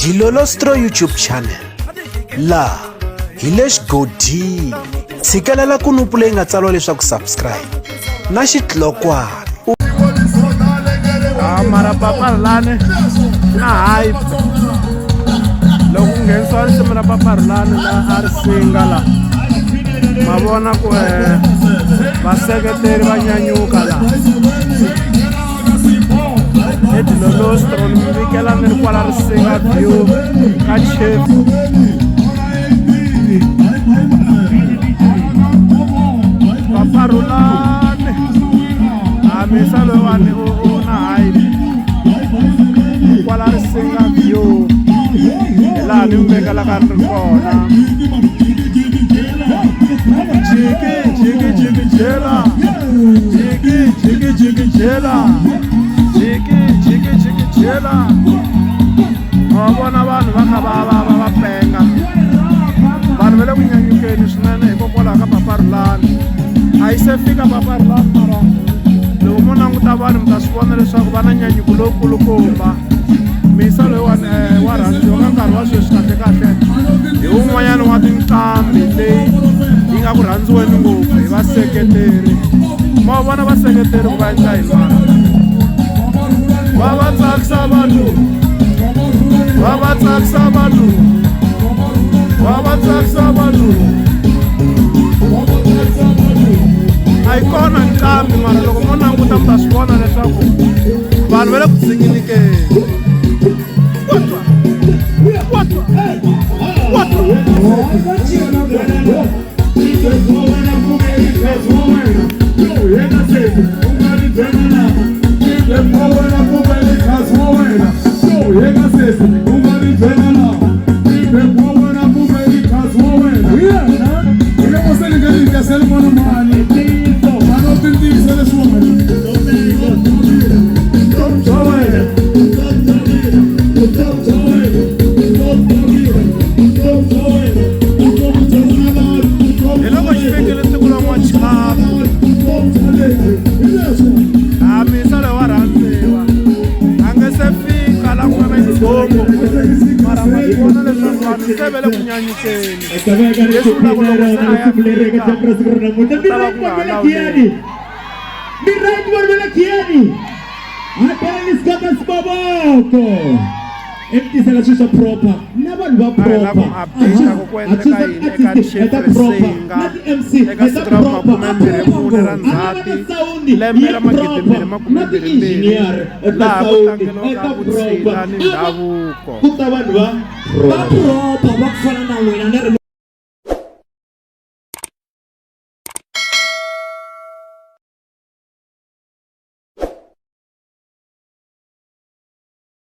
Dilolostro YouTube channel la Hilesh Godini tshikelela kunupu leyi nga tsariwa leswaku subscribe na xitlokwana mara paparilani na hype loko nghenisiwa risimu ra paparilani la a ri singa la ma vona ku vaseketeri va nyanyuka la Dilolostro ni mi vikela ni ri kwala ri singa view ka chef paparilani misa loyiwani u na hype kwala ri singa view hi laha ni mi vekelaka ni ri kona jiki jela jiki jela jiki jela ma vona vanhu va kha va penga vanhu va le ku nyanyukeni swinene hikokwalaho ka paparilani a yi se fika paparilani mara loko mo languta vanhu mi ta swi vona leswaku va na nyanyuko lowukulukumba misa loyiwani wa rhandziwa ka nkarhi wa sweswi kahlekahle hi wun'wanyana wa tinqambi leyi yi nga ku rhandziweni ngopfu hi vaseketeri ma vona vaseketeri ku va endla hi mara va tsakisa vanhu va tsakisa vanhu va tsakisa vanhu a yi kona nqambi mara loko mo languta mi ta swi vona leswaku vanhu va le ku dzinginikeni